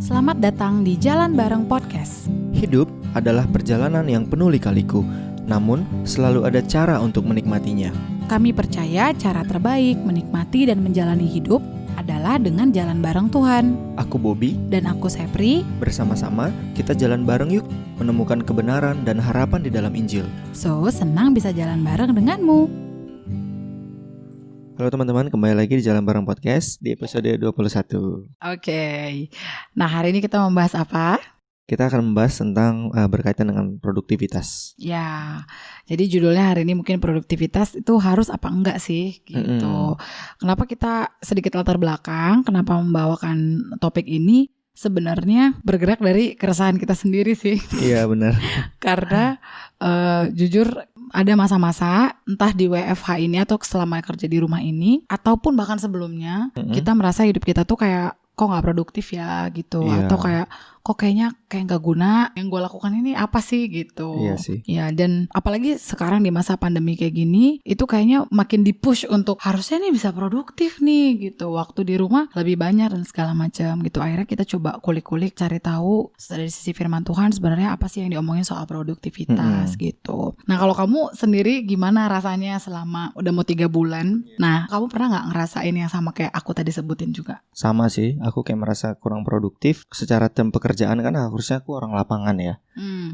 Selamat datang di Jalan Bareng Podcast. Hidup adalah perjalanan yang penuh lika-liku, namun selalu ada cara untuk menikmatinya. Kami percaya cara terbaik menikmati dan menjalani hidup adalah dengan jalan bareng Tuhan. Aku Bobby, Dan aku Sepri. bersama-sama kita jalan bareng yuk, menemukan kebenaran dan harapan di dalam Injil. So, senang bisa jalan bareng denganmu. Halo teman-teman, kembali lagi di Jalan Bareng Podcast di episode 21. Oke. Nah, hari ini kita membahas apa? Kita akan membahas tentang berkaitan dengan produktivitas. Ya, jadi judulnya hari ini mungkin produktivitas itu harus apa enggak sih gitu. Kenapa kita sedikit latar belakang, kenapa membawakan topik ini? Sebenarnya bergerak dari keresahan kita sendiri sih. Iya benar. Karena jujur ada masa-masa entah di WFH ini atau selama kerja di rumah ini ataupun bahkan sebelumnya kita merasa hidup kita tuh kayak kok nggak produktif ya gitu. Iya. Atau kayak kok kayaknya kayak nggak guna, yang gue lakukan ini apa sih gitu. Iya sih. Ya, dan apalagi sekarang di masa pandemi kayak gini itu kayaknya makin dipush untuk harusnya nih bisa produktif nih gitu, waktu di rumah lebih banyak dan segala macam gitu. Akhirnya kita coba kulik-kulik cari tahu dari sisi firman Tuhan sebenarnya apa sih yang diomongin soal produktivitas gitu. Nah, kalau kamu sendiri gimana rasanya selama udah mau 3 bulan? Nah, kamu pernah nggak ngerasain yang sama kayak aku tadi sebutin juga? Sama sih, aku kayak merasa kurang produktif. Secara pekerjaan kan harusnya aku orang lapangan ya.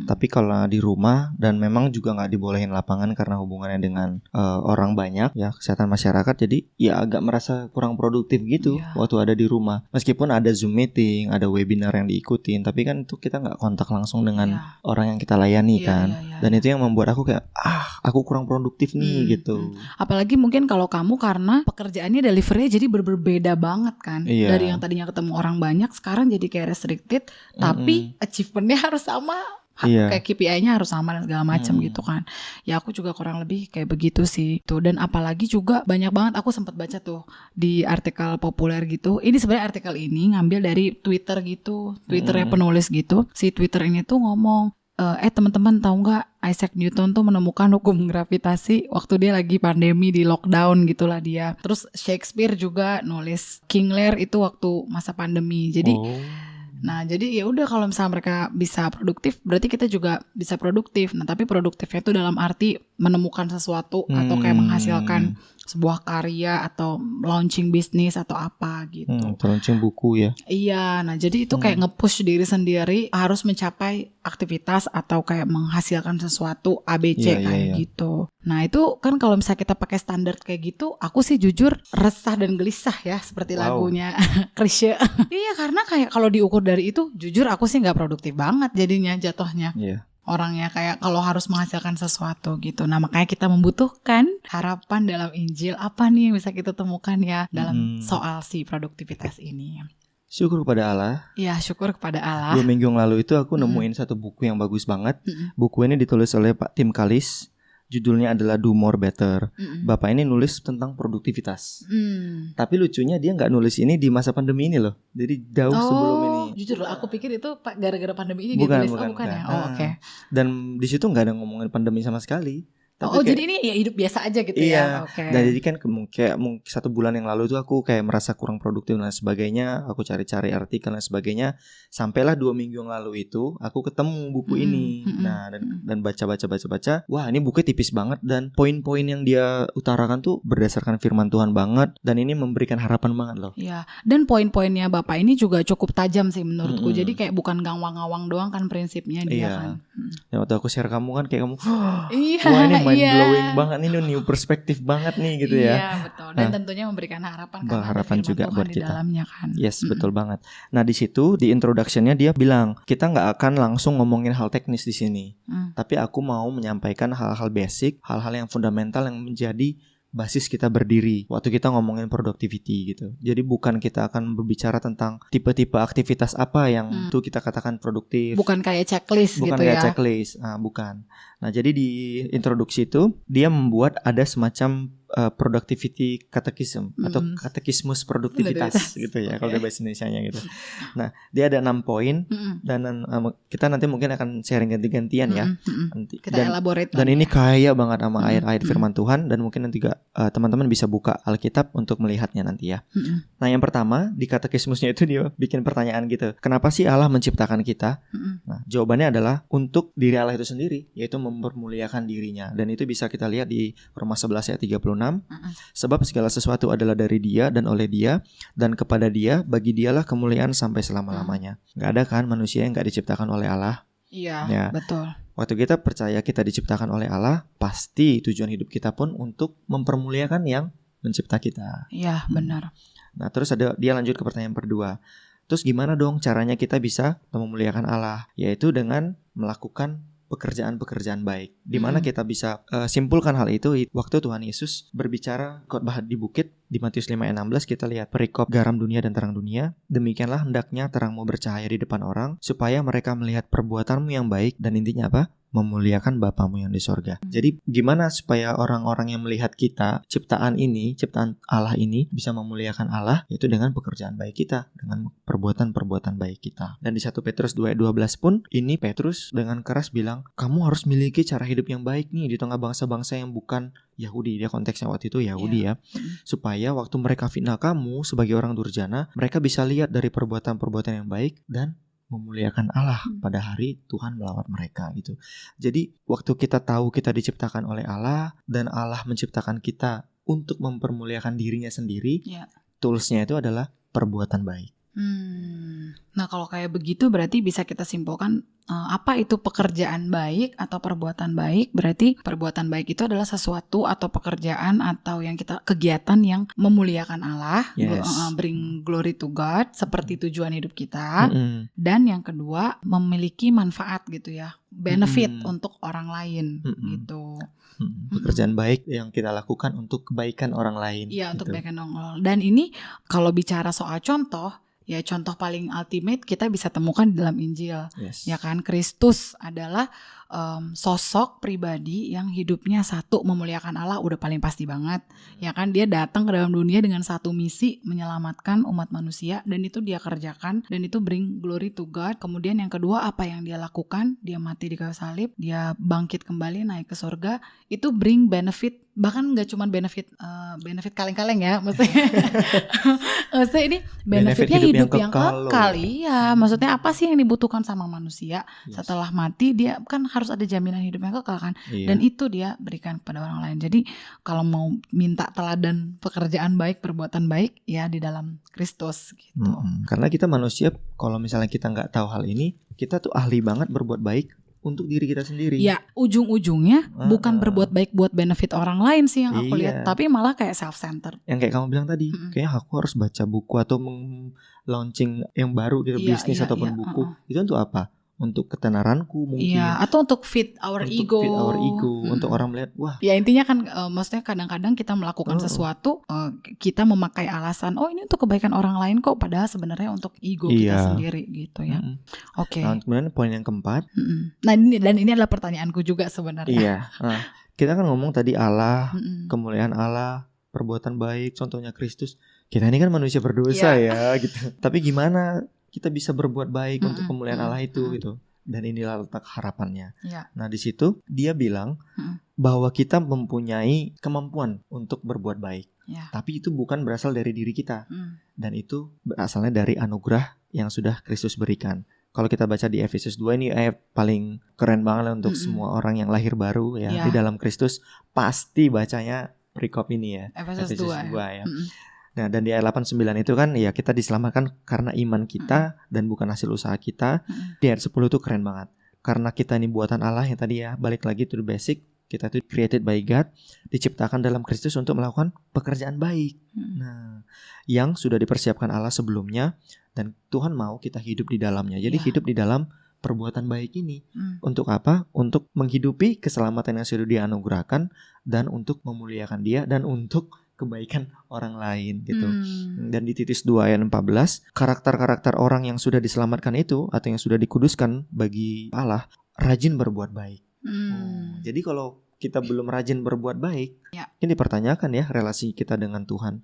Tapi kalau di rumah dan memang juga nggak dibolehin lapangan karena hubungannya dengan orang banyak ya, kesehatan masyarakat, jadi ya agak merasa kurang produktif gitu waktu ada di rumah. Meskipun ada Zoom meeting, ada webinar yang diikutin, tapi kan itu kita nggak kontak langsung dengan orang yang kita layani kan. Dan itu yang membuat aku kayak aku kurang produktif nih gitu. Apalagi mungkin kalau kamu karena pekerjaannya delivery jadi berbeda banget kan. Dari yang tadinya ketemu orang banyak sekarang jadi kayak restricted, tapi achievementnya harus sama. Kayak KPI-nya harus sama dan segala macam gitu kan. Ya aku juga kurang lebih kayak begitu sih tuh. Dan apalagi juga banyak banget aku sempat baca tuh di artikel populer gitu. Ini sebenarnya artikel ini ngambil dari Twitter gitu, Twitternya penulis gitu. Si Twitter ini tuh ngomong, teman-teman tahu nggak Isaac Newton tuh menemukan hukum gravitasi waktu dia lagi pandemi di lockdown gitulah dia. Terus Shakespeare juga nulis King Lear itu waktu masa pandemi. Jadi nah, jadi ya udah, kalau misalnya mereka bisa produktif, berarti kita juga bisa produktif. Nah, tapi produktifnya itu dalam arti menemukan sesuatu atau kayak menghasilkan sebuah karya atau launching bisnis atau apa gitu. Launching buku ya. Iya, nah jadi itu kayak nge-push diri sendiri harus mencapai aktivitas atau kayak menghasilkan sesuatu ABC gitu. Nah, itu kan kalau misalnya kita pakai standar kayak gitu, aku sih jujur resah dan gelisah ya, seperti lagunya Chrisye. Iya, karena kayak kalau diukur dari itu, jujur aku sih nggak produktif banget jadinya jatuhnya. Orangnya kayak kalau harus menghasilkan sesuatu gitu. Nah, makanya kita membutuhkan harapan dalam Injil. Apa nih yang bisa kita temukan ya dalam soal si produktivitas ini? Syukur kepada Allah. Ya, syukur kepada Allah. 2 minggu yang lalu itu aku nemuin satu buku yang bagus banget. Buku ini ditulis oleh Pak Tim Kalis. Judulnya adalah Do More Better. Bapak ini nulis tentang produktivitas. Tapi lucunya dia nggak nulis ini di masa pandemi ini loh. Jadi jauh sebelum ini. Jujur loh, aku pikir itu gara-gara pandemi ini dia tulis. Bukan ya? Oke. Dan di situ nggak ada ngomongin pandemi sama sekali. Tapi jadi ini ya hidup biasa aja gitu ya. Dan jadi kan kayak 1 bulan yang lalu itu aku kayak merasa kurang produktif dan sebagainya. Aku cari-cari artikel dan sebagainya. Sampailah 2 minggu yang lalu itu aku ketemu buku ini. Nah, dan baca. Wah, ini bukunya tipis banget dan poin-poin yang dia utarakan tuh berdasarkan firman Tuhan banget. Dan ini memberikan harapan banget loh. Iya. Dan poin-poinnya Bapak ini juga cukup tajam sih menurutku. Jadi kayak bukan ngawang-ngawang doang kan prinsipnya dia kan. Ya, waktu aku share kamu kan kayak kamu, wah ini mind blowing banget, ini new perspektif banget nih gitu ya. Iya, betul. Dan tentunya memberikan harapan karena harapan juga Tuhan buat di kita. Dalamnya kan. Yes, betul banget. Nah, di situ di introduction-nya dia bilang, kita nggak akan langsung ngomongin hal teknis di sini. Tapi aku mau menyampaikan hal-hal basic, hal-hal yang fundamental yang menjadi basis kita berdiri waktu kita ngomongin productivity gitu. Jadi bukan kita akan berbicara tentang tipe-tipe aktivitas apa yang tuh kita katakan produktif. Bukan kayak checklist gitu ya. Bukan kayak checklist, bukan. Nah, jadi di introduksi itu dia membuat ada semacam productivity catechism atau katekismus produktivitas gitu ya, kalau bahasa Indonesianya gitu. Nah, dia ada 6 poin dan kita nanti mungkin akan sharing ganti-gantian ya. Nanti. Kita elaborate. Dan ini kaya banget sama ayat-ayat firman Tuhan, dan mungkin nanti teman-teman bisa buka Alkitab untuk melihatnya nanti ya. Nah, yang pertama di katekismusnya itu dia bikin pertanyaan gitu. Kenapa sih Allah menciptakan kita? Nah, jawabannya adalah untuk diri Allah itu sendiri, yaitu mempermuliakan dirinya. Dan itu bisa kita lihat di Roma 11 ayat 36. Sebab segala sesuatu adalah dari Dia dan oleh Dia, dan kepada Dia, bagi Dialah kemuliaan sampai selama-lamanya. Gak ada kan manusia yang gak diciptakan oleh Allah? Iya, ya. Betul. Waktu kita percaya kita diciptakan oleh Allah, pasti tujuan hidup kita pun untuk mempermuliakan yang mencipta kita. Iya, benar. Nah, terus dia lanjut ke pertanyaan kedua. Terus gimana dong caranya kita bisa memuliakan Allah? Yaitu dengan melakukan pekerjaan-pekerjaan baik. Di mana kita bisa simpulkan hal itu waktu Tuhan Yesus berbicara khotbah di bukit di Matius 5 ayat 16, kita lihat perikop garam dunia dan terang dunia. Demikianlah hendaknya terangmu bercahaya di depan orang, supaya mereka melihat perbuatanmu yang baik, dan intinya apa? Memuliakan Bapamu yang di sorga. Jadi gimana supaya orang-orang yang melihat kita, ciptaan Allah ini bisa memuliakan Allah? Yaitu dengan pekerjaan baik kita, dengan perbuatan-perbuatan baik kita. Dan di 1 Petrus 2 ayat 12 pun, ini Petrus dengan keras bilang, kamu harus miliki cara hidup yang baik nih di tengah bangsa-bangsa yang bukan Yahudi. Dia konteksnya waktu itu Yahudi ya. Supaya waktu mereka fitnah kamu sebagai orang durjana, mereka bisa lihat dari perbuatan-perbuatan yang baik dan memuliakan Allah pada hari Tuhan melawat mereka gitu. Jadi waktu kita tahu kita diciptakan oleh Allah dan Allah menciptakan kita untuk mempermuliakan dirinya sendiri, toolsnya itu adalah perbuatan baik. Nah, kalau kayak begitu berarti bisa kita simpulkan apa itu pekerjaan baik atau perbuatan baik. Berarti perbuatan baik itu adalah sesuatu atau pekerjaan atau kegiatan yang memuliakan Allah, bring glory to God, seperti tujuan hidup kita. Dan yang kedua, memiliki manfaat gitu ya, benefit untuk orang lain gitu. Pekerjaan baik yang kita lakukan untuk kebaikan orang lain. Iya, untuk kebaikan orang lain. Dan ini kalau bicara soal contoh, ya contoh paling ultimate kita bisa temukan di dalam Injil. Ya kan, Kristus adalah sosok pribadi yang hidupnya satu memuliakan Allah, udah paling pasti banget. Ya kan, dia datang ke dalam dunia dengan satu misi, menyelamatkan umat manusia, dan itu dia kerjakan, dan itu bring glory to God. Kemudian yang kedua, apa yang dia lakukan? Dia mati di kayu salib, dia bangkit kembali naik ke surga, itu bring benefit. Bahkan gak cuma benefit kaleng-kaleng ya, maksudnya ini benefitnya hidup yang kekal. Iya, maksudnya apa sih yang dibutuhkan sama manusia setelah mati? Dia kan harus ada jaminan hidup yang kekal kan, dan itu dia berikan kepada orang lain. Jadi kalau mau minta teladan pekerjaan baik, perbuatan baik, ya di dalam Kristus gitu. Karena kita manusia, kalau misalnya kita nggak tahu hal ini, kita tuh ahli banget berbuat baik untuk diri kita sendiri. Ya, ujung-ujungnya bukan berbuat baik buat benefit orang lain sih yang aku lihat, tapi malah kayak self-centered. Yang kayak kamu bilang tadi, kayak aku harus baca buku atau launching yang baru gitu, bisnis ataupun buku. Itu untuk apa? Untuk ketenaranku mungkin. Iya, atau untuk fit our ego. Untuk orang melihat, wah. Ya intinya kan maksudnya kadang-kadang kita melakukan sesuatu, kita memakai alasan, ini untuk kebaikan orang lain kok, padahal sebenarnya untuk ego kita sendiri gitu ya. Oke. Nah, kemudian poin yang keempat. Nah, ini adalah pertanyaanku juga sebenarnya. Iya. Nah, kita kan ngomong tadi Allah, kemuliaan Allah, perbuatan baik, contohnya Kristus. Kita ini kan manusia berdosa ya gitu. Tapi gimana kita bisa berbuat baik untuk kemuliaan Allah itu gitu. Dan inilah letak harapannya. Nah, di situ dia bilang bahwa kita mempunyai kemampuan untuk berbuat baik. Tapi itu bukan berasal dari diri kita. Dan itu berasalnya dari anugerah yang sudah Kristus berikan. Kalau kita baca di Efesus 2, ini ayat paling keren banget untuk semua orang yang lahir baru ya di dalam Kristus, pasti bacanya perikop ini ya. Efesus 2 ya. Nah, dan di ayat 89 itu kan ya kita diselamatkan karena iman kita dan bukan hasil usaha kita. Di ayat 10 itu keren banget. Karena kita ini buatan Allah yang tadi ya, balik lagi to the basic, kita itu created by God, diciptakan dalam Kristus untuk melakukan pekerjaan baik. Nah, yang sudah dipersiapkan Allah sebelumnya, dan Tuhan mau kita hidup di dalamnya. Jadi hidup di dalam perbuatan baik ini. Untuk apa? Untuk menghidupi keselamatan yang sudah dianugerahkan, dan untuk memuliakan Dia, dan untuk kebaikan orang lain gitu. Dan di Titus 2 ayat 14, karakter-karakter orang yang sudah diselamatkan itu atau yang sudah dikuduskan bagi Allah rajin berbuat baik. Jadi kalau kita belum rajin berbuat baik, ini dipertanyakan ya relasi kita dengan Tuhan.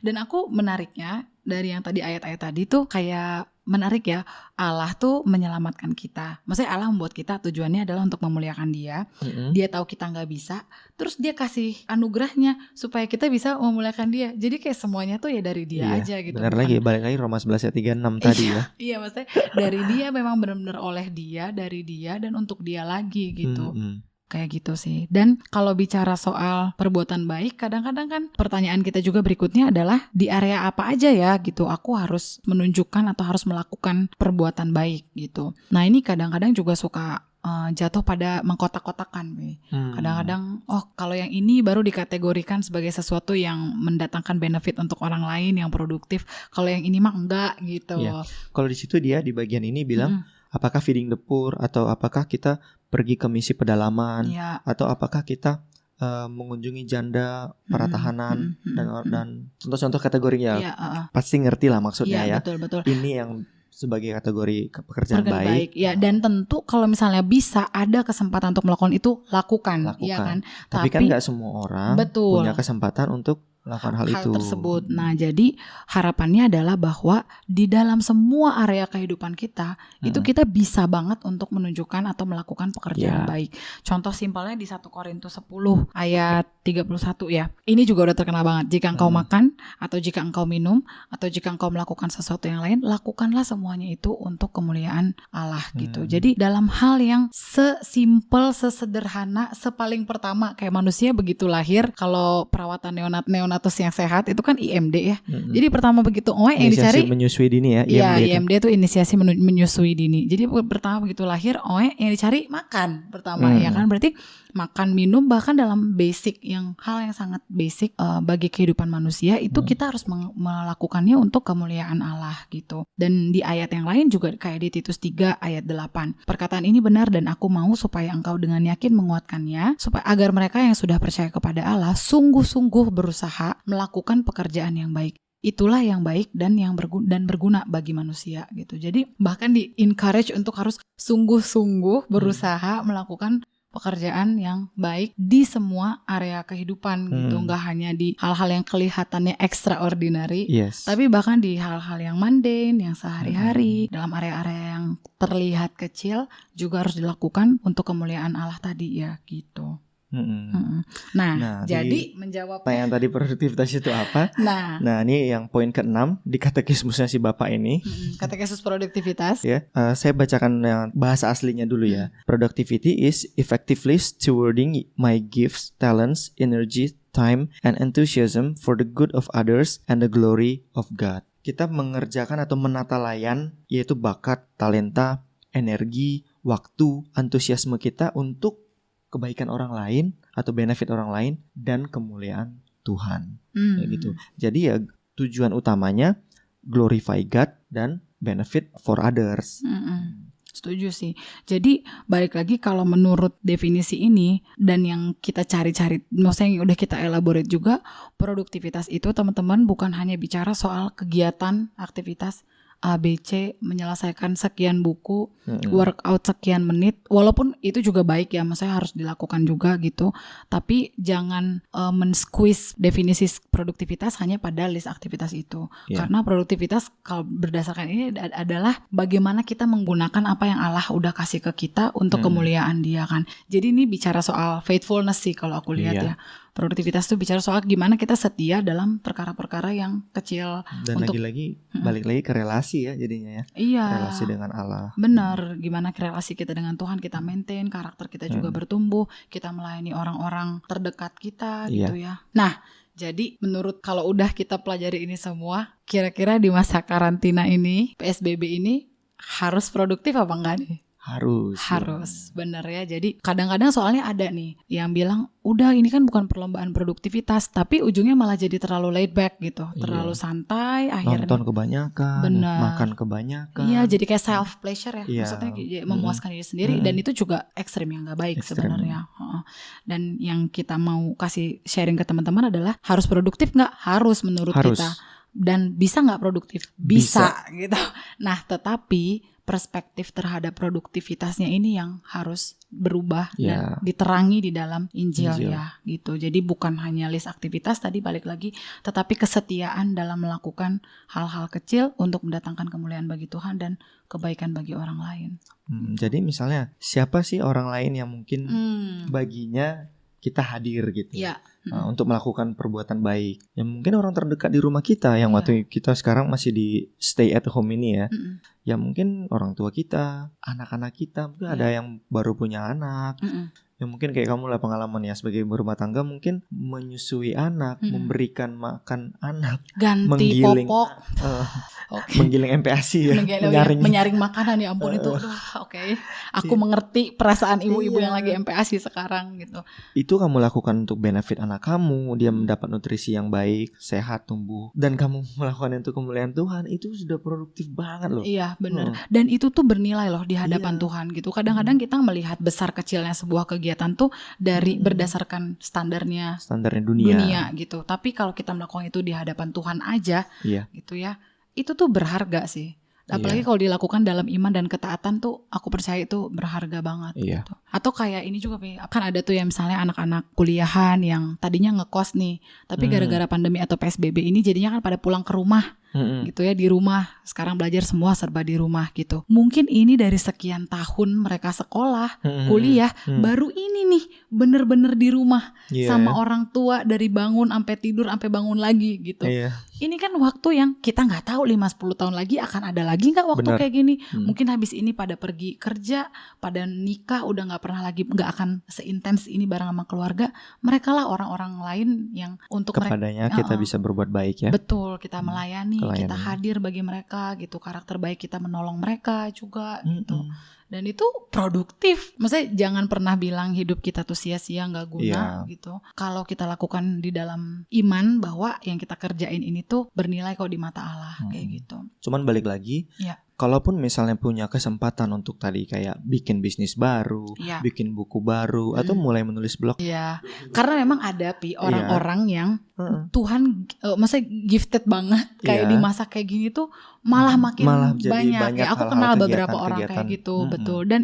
Dan aku menariknya dari yang tadi ayat-ayat tadi tuh kayak menarik ya, Allah tuh menyelamatkan kita. Maksudnya Allah membuat kita, tujuannya adalah untuk memuliakan Dia. Dia tahu kita nggak bisa, terus Dia kasih anugerahnya supaya kita bisa memuliakan Dia. Jadi kayak semuanya tuh ya dari Dia aja gitu. Benar lagi, balik lagi Roma 11 ayat 36 tadi ya. Iya, maksudnya dari Dia, memang benar-benar oleh Dia, dari Dia dan untuk Dia lagi gitu. Kayak gitu sih. Dan kalau bicara soal perbuatan baik, kadang-kadang kan pertanyaan kita juga berikutnya adalah di area apa aja ya gitu aku harus menunjukkan atau harus melakukan perbuatan baik gitu. Nah ini kadang-kadang juga suka jatuh pada mengkotak-kotakan. Kadang-kadang kalau yang ini baru dikategorikan sebagai sesuatu yang mendatangkan benefit untuk orang lain, yang produktif. Kalau yang ini mah enggak gitu. Kalau di situ dia di bagian ini bilang apakah feeding the poor, atau apakah kita pergi ke misi pedalaman, atau apakah kita mengunjungi janda para tahanan dan contoh-contoh kategorinya pasti ngerti lah maksudnya ya. Betul. Ini yang sebagai kategori pekerjaan baik. Ya, dan tentu kalau misalnya bisa ada kesempatan untuk melakukan itu lakukan. Ya kan? Tapi kan nggak semua orang punya kesempatan untuk melakukan hal itu tersebut. Nah, jadi harapannya adalah bahwa di dalam semua area kehidupan kita itu kita bisa banget untuk menunjukkan atau melakukan pekerjaan baik. Contoh simpelnya di 1 Korintus 10 ayat 31 ya. Ini juga udah terkenal banget. Jika engkau makan atau jika engkau minum atau jika engkau melakukan sesuatu yang lain, lakukanlah semuanya itu untuk kemuliaan Allah gitu. Jadi dalam hal yang sesimpel, sesederhana, sepaling pertama kayak manusia begitu lahir, kalau perawatan neonatus yang sehat itu kan IMD ya. Jadi pertama begitu yang dicari menyusui dini ya. IMD itu inisiasi menyusui dini. Jadi pertama begitu lahir yang dicari makan pertama ya kan. Berarti makan, minum, bahkan dalam basic hal yang sangat basic bagi kehidupan manusia itu kita harus melakukannya untuk kemuliaan Allah gitu. Dan di ayat yang lain juga kayak di Titus 3 ayat 8. Perkataan ini benar dan aku mau supaya engkau dengan yakin menguatkannya, supaya agar mereka yang sudah percaya kepada Allah sungguh-sungguh berusaha melakukan pekerjaan yang baik. Itulah yang baik dan yang berguna bagi manusia gitu. Jadi bahkan di encourage untuk harus sungguh-sungguh berusaha melakukan pekerjaan yang baik di semua area kehidupan gitu. Nggak hanya di hal-hal yang kelihatannya extraordinary, tapi bahkan di hal-hal yang mundane, yang sehari-hari, dalam area-area yang terlihat kecil juga harus dilakukan untuk kemuliaan Allah tadi ya gitu. Nah, jadi menjawab pertanyaan tadi produktivitas itu apa? Nah, ini yang poin ke-6 di katekismusnya si Bapak ini. Katekismus produktivitas. Ya, saya bacakan yang bahasa aslinya dulu ya. Productivity is effectively stewarding my gifts, talents, energy, time, and enthusiasm for the good of others and the glory of God. Kita mengerjakan atau menata layan, yaitu bakat, talenta, energi, waktu, antusiasme kita untuk kebaikan orang lain atau benefit orang lain dan kemuliaan Tuhan. Kayak gitu. Jadi ya tujuan utamanya glorify God dan benefit for others. Setuju sih. Jadi balik lagi kalau menurut definisi ini dan yang kita cari-cari, maksudnya yang udah kita elaborate juga, produktivitas itu teman-teman bukan hanya bicara soal kegiatan, aktivitas ABC, menyelesaikan sekian buku, workout sekian menit, walaupun itu juga baik ya, maksudnya harus dilakukan juga gitu. Tapi jangan men-squeeze definisi produktivitas hanya pada list aktivitas itu. Karena produktivitas kalau berdasarkan ini adalah bagaimana kita menggunakan apa yang Allah udah kasih ke kita untuk kemuliaan Dia kan. Jadi ini bicara soal faithfulness sih kalau aku lihat ya. Produktivitas itu bicara soal gimana kita setia dalam perkara-perkara yang kecil. Dan untuk lagi-lagi balik lagi ke relasi ya jadinya ya. Iya. Relasi dengan Allah. Benar, gimana relasi kita dengan Tuhan kita maintain, karakter kita juga bertumbuh, kita melayani orang-orang terdekat kita gitu ya. Nah, jadi menurut kalau udah kita pelajari ini semua, kira-kira di masa karantina ini, PSBB ini harus produktif apa enggak nih? Harus, bener ya. Jadi kadang-kadang soalnya ada nih yang bilang, udah ini kan bukan perlombaan produktivitas, tapi ujungnya malah jadi terlalu laid back gitu, terlalu santai, akhirnya nonton kebanyakan, makan kebanyakan. Iya, jadi kayak self pleasure ya, maksudnya memuaskan diri sendiri, dan itu juga ekstrim yang nggak baik sebenarnya. Dan yang kita mau kasih sharing ke teman-teman adalah harus produktif nggak? Harus menurut kita. Dan bisa nggak produktif? Bisa gitu. Nah, tetapi perspektif terhadap produktivitasnya ini yang harus berubah dan diterangi di dalam Injil ya gitu. Jadi bukan hanya list aktivitas tadi balik lagi, tetapi kesetiaan dalam melakukan hal-hal kecil untuk mendatangkan kemuliaan bagi Tuhan dan kebaikan bagi orang lain. Jadi misalnya siapa sih orang lain yang mungkin baginya kita hadir gitu untuk melakukan perbuatan baik. Ya mungkin orang terdekat di rumah kita yang waktu kita sekarang masih di stay at home ini ya. Ya mungkin orang tua kita, anak-anak kita, mungkin ada yang baru punya anak. Ya mungkin kayak kamu lah pengalaman ya sebagai berumah tangga, mungkin menyusui anak, memberikan makan anak, ganti popok, menggiling MPASI ya, menyaring makanan ya ampun itu. Aku mengerti perasaan ibu-ibu yang lagi MPASI sekarang gitu. Itu kamu lakukan untuk benefit anak kamu, dia mendapat nutrisi yang baik, sehat, tumbuh, dan kamu melakukan untuk kemuliaan Tuhan, itu sudah produktif banget loh. Iya benar. Dan itu tuh bernilai loh di hadapan Tuhan gitu. Kadang-kadang kita melihat besar kecilnya sebuah kegiatan tuh dari berdasarkan standarnya dunia gitu. Tapi kalau kita melakukan itu di hadapan Tuhan aja gitu ya, itu tuh berharga sih. Apalagi kalau dilakukan dalam iman dan ketaatan tuh aku percaya itu berharga banget gitu. Atau kayak ini juga kan ada tuh yang misalnya anak-anak kuliahan yang tadinya ngekos nih, tapi gara-gara pandemi atau PSBB ini jadinya kan pada pulang ke rumah gitu ya, di rumah. Sekarang belajar semua serba di rumah gitu. Mungkin ini dari sekian tahun mereka sekolah, kuliah, baru ini nih bener-bener di rumah sama orang tua dari bangun sampai tidur sampai bangun lagi gitu. Ini kan waktu yang kita nggak tahu 5-10 tahun lagi akan ada lagi nggak waktu kayak gini. Mungkin habis ini pada pergi kerja, pada nikah, udah nggak pernah lagi, nggak akan seintens ini bareng sama keluarga. Mereka lah orang-orang lain yang untuk kepadanya kita bisa berbuat baik ya. Betul, kita melayani, kita hadir bagi mereka gitu. Karakter baik kita menolong mereka juga gitu. Dan itu produktif. Maksudnya jangan pernah bilang hidup kita tuh sia-sia gak guna gitu. Kalau kita lakukan di dalam iman bahwa yang kita kerjain ini tuh bernilai kok di mata Allah kayak gitu. Cuman balik lagi, kalaupun misalnya punya kesempatan untuk tadi kayak bikin bisnis baru, bikin buku baru, atau mulai menulis blog. Karena memang ada orang-orang yang Tuhan maksudnya gifted banget kayak di masa kayak gini tuh malah makin banyak ya. Aku kenal beberapa orang kayak gitu, betul. Dan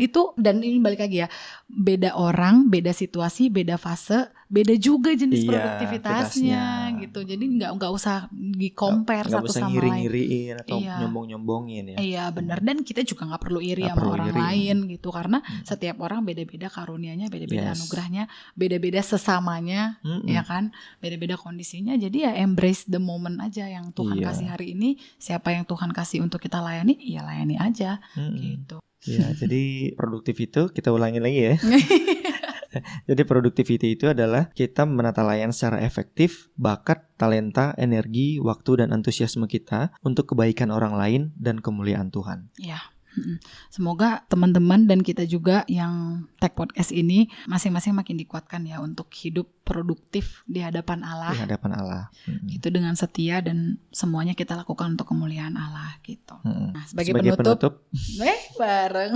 ini balik lagi ya, beda orang, beda situasi, beda fase, beda juga jenis produktivitasnya gitu. Jadi nggak usah di-compare satu sama lain. Nggak usah ngiri-ngiriin atau nyombong-nyombongin ya. Iya benar, dan kita juga nggak perlu iri sama orang lain gitu, karena setiap orang beda-beda karunianya, beda-beda anugerahnya, beda-beda sesamanya, ya kan, beda-beda kondisinya. Jadi ya embrace the moment aja yang Tuhan kasih hari ini. Siapa yang Tuhan kasih untuk kita layani, ya layani aja gitu. Ya, jadi produktif itu kita ulangi lagi ya. Jadi productivity itu adalah kita menata layan secara efektif bakat, talenta, energi, waktu, dan antusiasme kita untuk kebaikan orang lain dan kemuliaan Tuhan. Iya. Semoga teman-teman dan kita juga yang Tech Podcast ini masing-masing makin dikuatkan ya untuk hidup produktif di hadapan Allah. Di hadapan Allah. Itu dengan setia dan semuanya kita lakukan untuk kemuliaan Allah gitu. Nah, sebagai penutup bareng.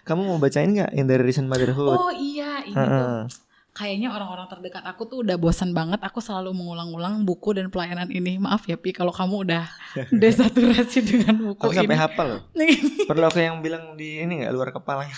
Kamu mau bacain nggak yang dari Recent Motherhood? Oh iya, ini tuh kayaknya orang-orang terdekat aku tuh udah bosan banget. Aku selalu mengulang-ulang buku dan pelayanan ini. Maaf ya Pi, kalau kamu udah desaturasi dengan buku aku ini. Aku sampai hafal loh. Perlu aku yang bilang di ini nggak, luar kepala?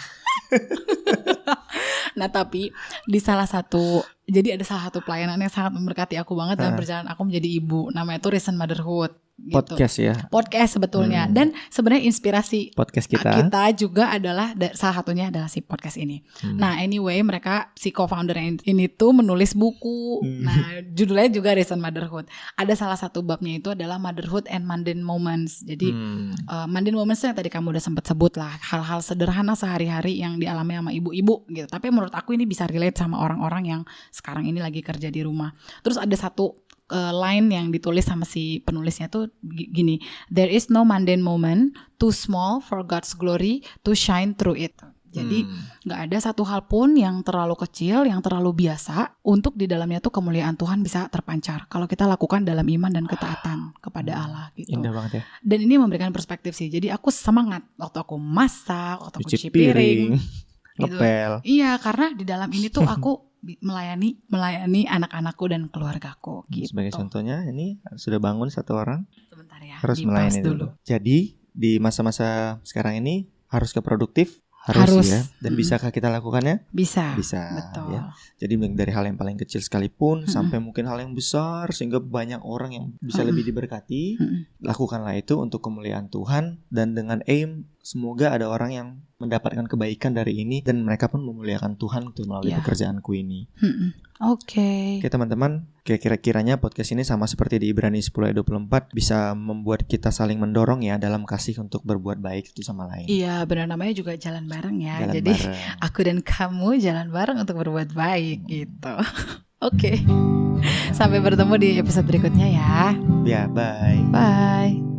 Nah tapi di salah satu, jadi ada salah satu pelayanan yang sangat memberkati aku banget dalam perjalanan aku menjadi ibu. Namanya tuh Recent Motherhood. Gitu. Podcast ya. Podcast sebetulnya. Dan sebenarnya inspirasi podcast kita juga adalah salah satunya adalah si podcast ini. Nah anyway, mereka si co-founder ini tuh menulis buku. Nah judulnya juga Recent Motherhood. Ada salah satu babnya itu adalah Motherhood and Mundane Moments. Jadi mundane moments yang tadi kamu udah sempat sebut lah, hal-hal sederhana sehari-hari yang dialami sama ibu-ibu gitu. Tapi menurut aku ini bisa relate sama orang-orang yang sekarang ini lagi kerja di rumah. Terus ada satu line yang ditulis sama si penulisnya tuh gini, there is no mundane moment too small for God's glory to shine through it. Jadi gak ada satu hal pun yang terlalu kecil, yang terlalu biasa untuk di dalamnya tuh kemuliaan Tuhan bisa terpancar kalau kita lakukan dalam iman dan ketaatan kepada Allah gitu. Indah banget ya. Dan ini memberikan perspektif sih. Jadi aku semangat waktu aku masak, waktu aku cuci piring, ngepel. Iya, karena di dalam ini tuh aku melayani anak-anakku dan keluargaku gitu. Sebagai contohnya ini sudah bangun satu orang, sebentar ya, harus melayani dulu. Jadi di masa-masa sekarang ini haruskah produktif? Harus ya. Dan bisakah kita lakukannya? Bisa. Betul. Ya. Jadi dari hal yang paling kecil sekalipun sampai mungkin hal yang besar sehingga banyak orang yang bisa lebih diberkati, lakukanlah itu untuk kemuliaan Tuhan dan dengan aim semoga ada orang yang mendapatkan kebaikan dari ini dan mereka pun memuliakan Tuhan untuk melalui pekerjaanku ini. Oke teman-teman, kira-kiranya podcast ini sama seperti di Ibrani 10 ayat 24 bisa membuat kita saling mendorong ya dalam kasih untuk berbuat baik satu sama lain. Iya, benar, namanya juga jalan bareng ya. Jadi aku dan kamu jalan bareng untuk berbuat baik gitu. Oke. Sampai bertemu di episode berikutnya ya. Ya, bye. Bye.